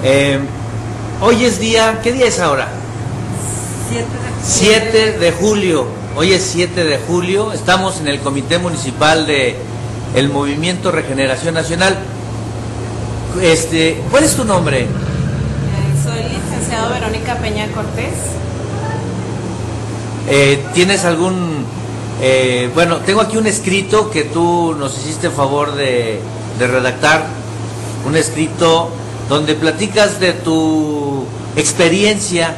Eh, Hoy es día, ¿qué día es ahora? 7 de julio. Hoy es 7 de julio. Estamos en el Comité Municipal de el Movimiento Regeneración Nacional. ¿Cuál es tu nombre? Soy licenciado Verónica Peña Cortés. ¿Tienes algún... bueno, tengo aquí un escrito que tú nos hiciste favor de redactar. Un escrito donde platicas de tu experiencia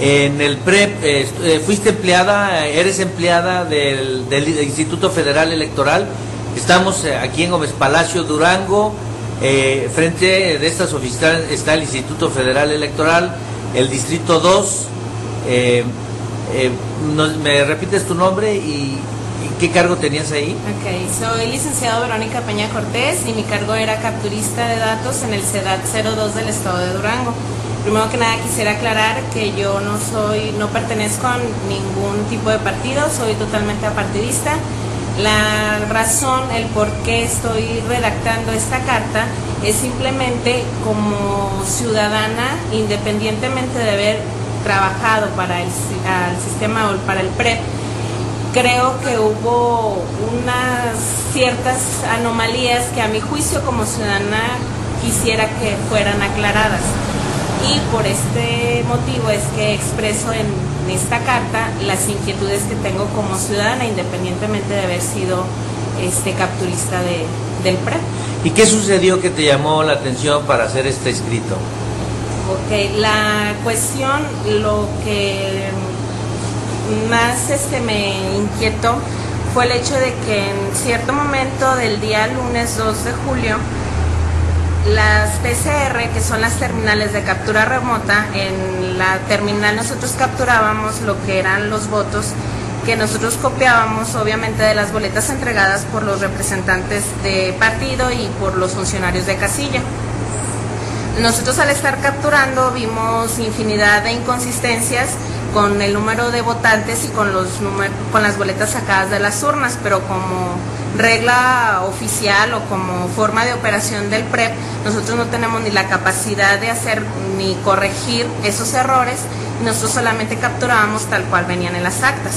en el PREP. Fuiste empleada, eres empleada del Instituto Federal Electoral. Estamos aquí en Gómez Palacio, Durango. Frente de estas oficinas está el Instituto Federal Electoral, el Distrito 2. ¿Me repites tu nombre y qué cargo tenías ahí? Ok, soy licenciado Verónica Peña Cortés y mi cargo era capturista de datos en el CEDAT 02 del estado de Durango. Primero que nada quisiera aclarar que yo no pertenezco a ningún tipo de partido, soy totalmente apartidista. La razón, el por qué estoy redactando esta carta es simplemente como ciudadana, independientemente de haber trabajado para el sistema o para el PREP, creo que hubo unas ciertas anomalías que a mi juicio como ciudadana quisiera que fueran aclaradas. Y por este motivo es que expreso en esta carta las inquietudes que tengo como ciudadana, independientemente de haber sido capturista del PREP. ¿Y qué sucedió que te llamó la atención para hacer este escrito? Ok, la cuestión, lo que más me inquietó fue el hecho de que en cierto momento del día lunes 2 de julio, las PCR, que son las terminales de captura remota, en la terminal nosotros capturábamos lo que eran los votos que nosotros copiábamos, obviamente, de las boletas entregadas por los representantes de partido y por los funcionarios de casilla. Nosotros al estar capturando vimos infinidad de inconsistencias con el número de votantes y con las boletas sacadas de las urnas, pero como regla oficial o como forma de operación del PREP, nosotros no tenemos ni la capacidad de hacer ni corregir esos errores, nosotros solamente capturábamos tal cual venían en las actas.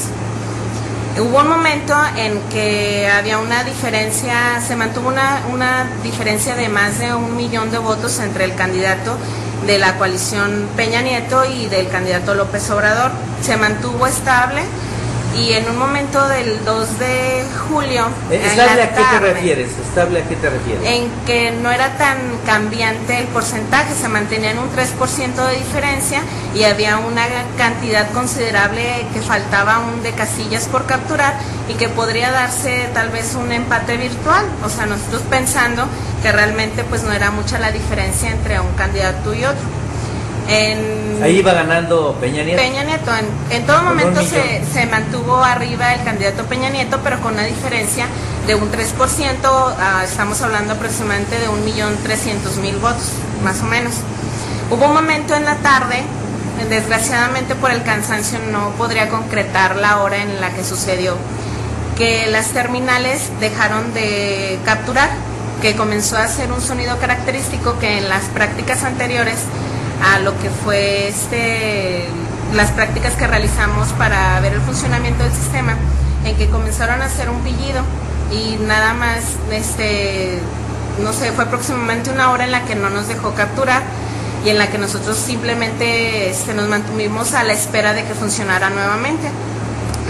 Hubo un momento en que había una diferencia, se mantuvo una diferencia de más de 1 millón de votos entre el candidato de la coalición Peña Nieto y del candidato López Obrador. Se mantuvo estable y en un momento del 2 de julio... ¿Estable a qué te refieres? ¿Estable a qué te refieres? En que no era tan cambiante el porcentaje, se mantenía en un 3% de diferencia y había una cantidad considerable que faltaba aún de casillas por capturar y que podría darse tal vez un empate virtual. O sea, nosotros pensando que realmente pues no era mucha la diferencia entre un candidato y otro. Ahí iba ganando Peña Nieto. Peña Nieto, en todo momento se mantuvo arriba el candidato Peña Nieto, pero con una diferencia de un 3%, estamos hablando aproximadamente de 1.300.000 votos, más o menos. Hubo un momento en la tarde, desgraciadamente por el cansancio no podría concretar la hora en la que sucedió, que las terminales dejaron de capturar, que comenzó a hacer un sonido característico que en las prácticas anteriores a lo que fue las prácticas que realizamos para ver el funcionamiento del sistema, en que comenzaron a hacer un pillido y nada más, no sé, fue aproximadamente 1 hora en la que no nos dejó capturar y en la que nosotros simplemente nos mantuvimos a la espera de que funcionara nuevamente.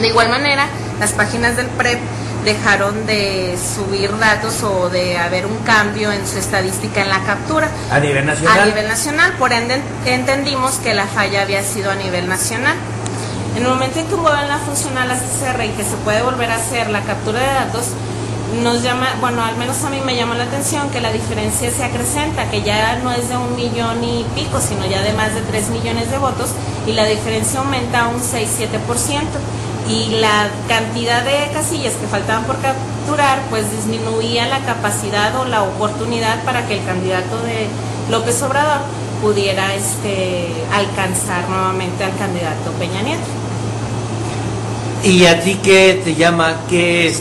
De igual manera, las páginas del PREP dejaron de subir datos o de haber un cambio en su estadística en la captura. ¿A nivel nacional? A nivel nacional, por ende entendimos que la falla había sido a nivel nacional. En el momento en que vuelven a funcionar las PCR y que se puede volver a hacer la captura de datos, nos llama, bueno, al menos a mí me llama la atención que la diferencia se acrecenta, que ya no es de 1 millón y pico, sino ya de más de 3 millones de votos, y la diferencia aumenta a un 6-7%. Y la cantidad de casillas que faltaban por capturar pues disminuía la capacidad o la oportunidad para que el candidato de López Obrador pudiera alcanzar nuevamente al candidato Peña Nieto. ¿Y a ti qué te llama? ¿Qué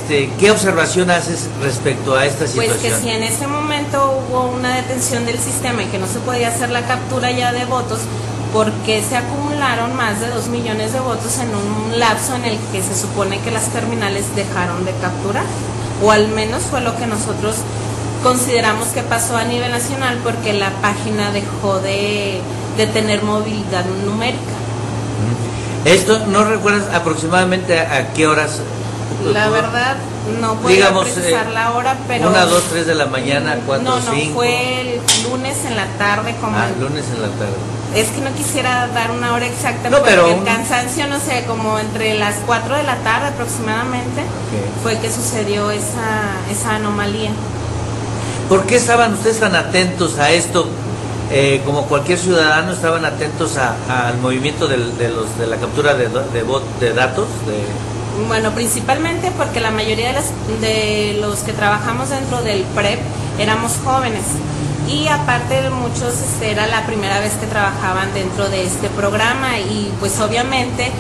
observación haces respecto a esta situación? Pues que si en ese momento hubo una detención del sistema y que no se podía hacer la captura ya de votos, porque se acumularon más de 2 millones de votos en un lapso en el que se supone que las terminales dejaron de capturar, o al menos fue lo que nosotros consideramos que pasó a nivel nacional, porque la página dejó de tener movilidad numérica. ¿Esto no recuerdas aproximadamente a qué horas? La verdad no puedo precisar la hora, pero... 1, 2, 3 de la mañana, 4, 5... No, fue el lunes en la tarde como... lunes en la tarde. Es que no quisiera dar una hora exacta, no, porque pero el cansancio, no sé, como entre las 4 de la tarde aproximadamente, fue que sucedió esa anomalía. ¿¿Por qué estaban ustedes tan atentos a esto? Como cualquier ciudadano, estaban atentos al movimiento de la captura de datos. Bueno, principalmente porque la mayoría de los que trabajamos dentro del PREP éramos jóvenes, y aparte de muchos era la primera vez que trabajaban dentro de este programa, y pues obviamente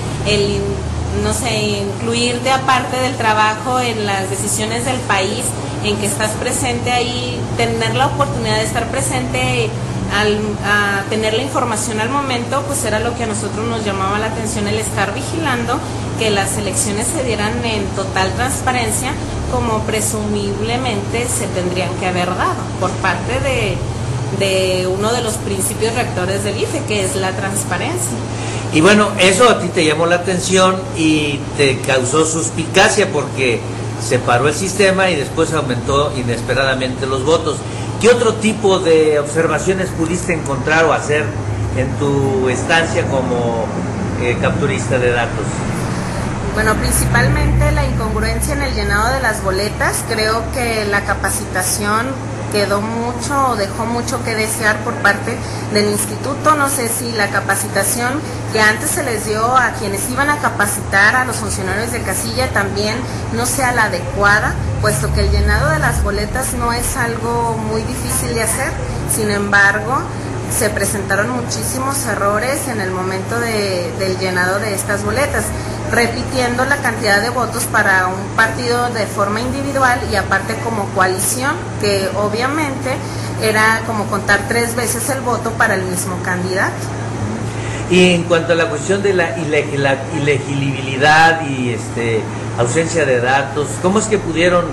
incluir de aparte del trabajo en las decisiones del país en que estás presente ahí, tener la oportunidad de estar presente a tener la información al momento, pues era lo que a nosotros nos llamaba la atención, el estar vigilando que las elecciones se dieran en total transparencia, como presumiblemente se tendrían que haber dado por parte de uno de los principios rectores del IFE, que es la transparencia. Y bueno, eso a ti te llamó la atención y te causó suspicacia porque se paró el sistema y después aumentó inesperadamente los votos. ¿Qué otro tipo de observaciones pudiste encontrar o hacer en tu estancia como capturista de datos? Bueno, principalmente la incongruencia en el llenado de las boletas. Creo que la capacitación quedó mucho o dejó mucho que desear por parte del instituto. No sé si la capacitación que antes se les dio a quienes iban a capacitar a los funcionarios de casilla también no sea la adecuada, puesto que el llenado de las boletas no es algo muy difícil de hacer. Sin embargo, se presentaron muchísimos errores en el momento del llenado de estas boletas, repitiendo la cantidad de votos para un partido de forma individual y aparte como coalición, que obviamente era como contar 3 veces el voto para el mismo candidato. Y en cuanto a la cuestión de la ilegibilidad y ausencia de datos, ¿cómo es que pudieron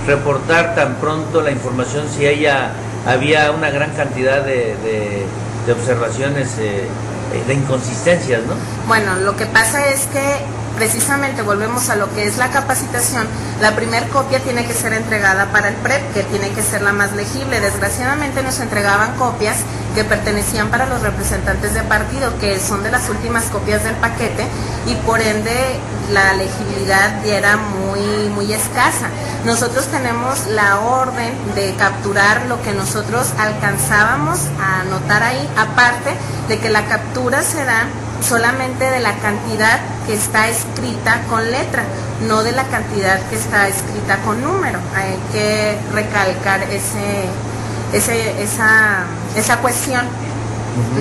reportar tan pronto la información si había una gran cantidad de observaciones, de inconsistencias, ¿no? Bueno, lo que pasa es que precisamente volvemos a lo que es la capacitación. La primer copia tiene que ser entregada para el PREP, que tiene que ser la más legible. Desgraciadamente nos entregaban copias que pertenecían para los representantes de partido, que son de las últimas copias del paquete, y por ende la legibilidad ya era muy escasa. Nosotros tenemos la orden de capturar lo que nosotros alcanzábamos a anotar ahí, aparte de que la captura se da solamente de la cantidad que está escrita con letra, no de la cantidad que está escrita con número. Hay que recalcar esa cuestión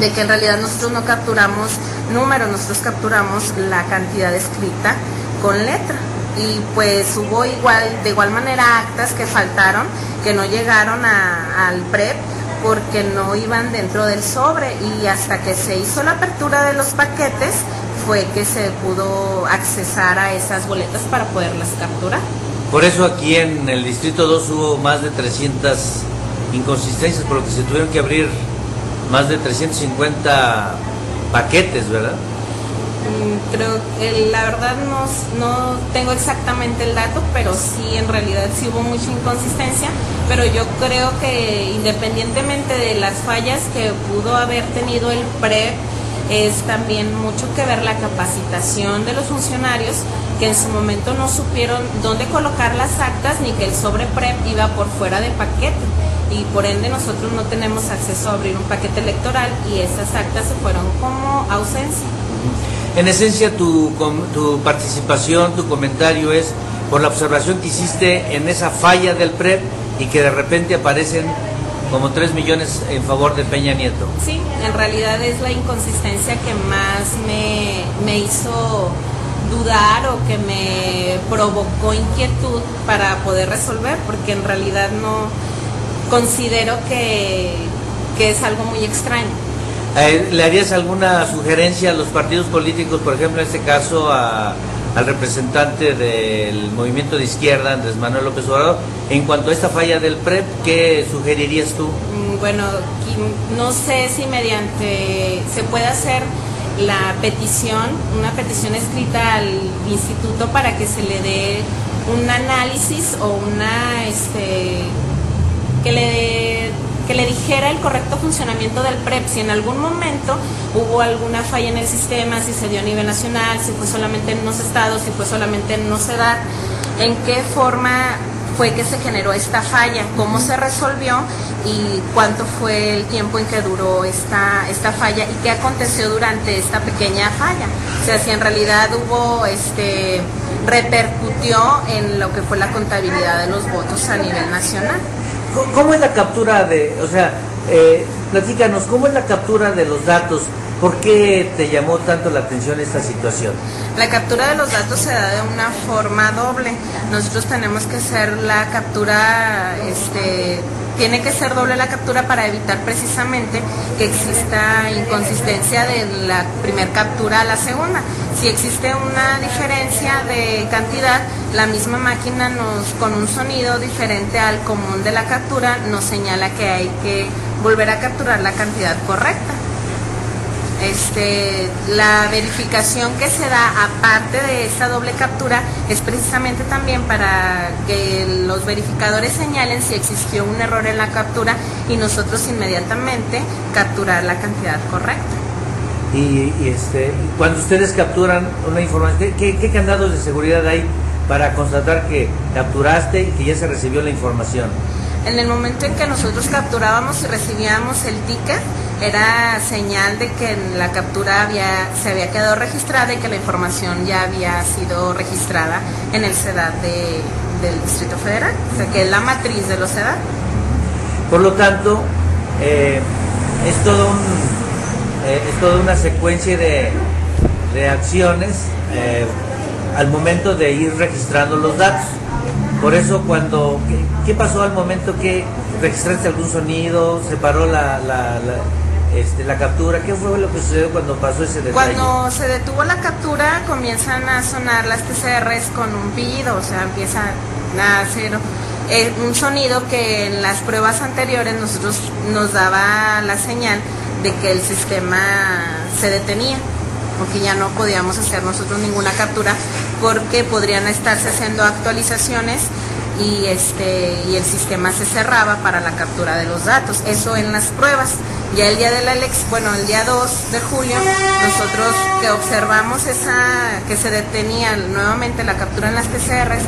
de que en realidad nosotros no capturamos números, nosotros capturamos la cantidad escrita con letra. Y pues hubo de igual manera actas que faltaron, que no llegaron al PREP porque no iban dentro del sobre, y hasta que se hizo la apertura de los paquetes fue que se pudo accesar a esas boletas para poderlas capturar. Por eso aquí en el Distrito 2 hubo más de 300 inconsistencias, porque se tuvieron que abrir más de 350 paquetes, ¿verdad? Creo que la verdad no tengo exactamente el dato, pero sí, en realidad sí hubo mucha inconsistencia, pero yo creo que independientemente de las fallas que pudo haber tenido el PREP, es también mucho que ver la capacitación de los funcionarios, que en su momento no supieron dónde colocar las actas, ni que el sobre PREP iba por fuera del paquete, y por ende nosotros no tenemos acceso a abrir un paquete electoral, y esas actas se fueron como ausencia. En esencia, tu participación, tu comentario es por la observación que hiciste en esa falla del PREP y que de repente aparecen como 3 millones en favor de Peña Nieto. Sí, en realidad es la inconsistencia que más me hizo dudar o que me provocó inquietud para poder resolver, porque en realidad no considero que es algo muy extraño. ¿Le harías alguna sugerencia a los partidos políticos, por ejemplo, en este caso al representante del movimiento de izquierda, Andrés Manuel López Obrador, en cuanto a esta falla del PREP? ¿Qué sugerirías tú? Bueno, no sé si mediante se puede hacer la petición, una petición escrita al instituto para que se le dé un análisis o que le dijera el correcto funcionamiento del PREP, si en algún momento hubo alguna falla en el sistema, si se dio a nivel nacional, si fue solamente en unos estados, si fue solamente en una ciudad, en qué forma fue que se generó esta falla, cómo se resolvió y cuánto fue el tiempo en que duró esta falla y qué aconteció durante esta pequeña falla. O sea, si en realidad hubo repercutió en lo que fue la contabilidad de los votos a nivel nacional. ¿Cómo es la captura platícanos, cómo es la captura de los datos? ¿Por qué te llamó tanto la atención esta situación? La captura de los datos se da de una forma doble. Nosotros tenemos que hacer la captura, tiene que ser doble la captura para evitar precisamente que exista inconsistencia de la primera captura a la segunda. Si existe una diferencia de cantidad, la misma máquina con un sonido diferente al común de la captura nos señala que hay que volver a capturar la cantidad correcta. La verificación que se da aparte de esta doble captura es precisamente también para que los verificadores señalen si existió un error en la captura y nosotros inmediatamente capturar la cantidad correcta. Y cuando ustedes capturan una información, ¿qué candados de seguridad hay para constatar que capturaste y que ya se recibió la información? En el momento en que nosotros capturábamos y recibíamos el ticket, era señal de que la captura se había quedado registrada y que la información ya había sido registrada en el CEDAT del Distrito Federal, o sea que es la matriz de los CEDAT. Por lo tanto, es toda una secuencia de acciones al momento de ir registrando los datos. Por eso ¿qué pasó al momento que registraste algún sonido? ¿Se paró la captura? ¿Qué fue lo que sucedió cuando pasó ese detalle? Cuando se detuvo la captura comienzan a sonar las TCRs con un pitido, o sea, empieza a hacer un sonido que en las pruebas anteriores nos daba la señal de que el sistema se detenía, porque ya no podíamos hacer nosotros ninguna captura porque podrían estarse haciendo actualizaciones y el sistema se cerraba para la captura de los datos. Eso en las pruebas. Ya el día de el día 2 de julio, nosotros que observamos que se detenía nuevamente la captura en las PCRs,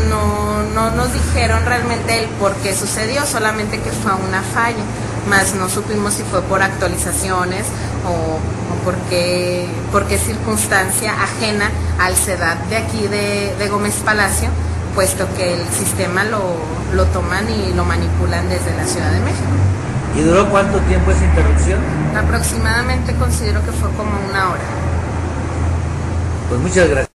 no nos dijeron realmente el por qué sucedió, solamente que fue una falla, más no supimos si fue por actualizaciones o por qué circunstancia ajena al CEDAT de aquí de Gómez Palacio, puesto que el sistema lo toman y lo manipulan desde la Ciudad de México. ¿Y duró cuánto tiempo esa interrupción? Aproximadamente considero que fue como 1 hora. Pues muchas gracias.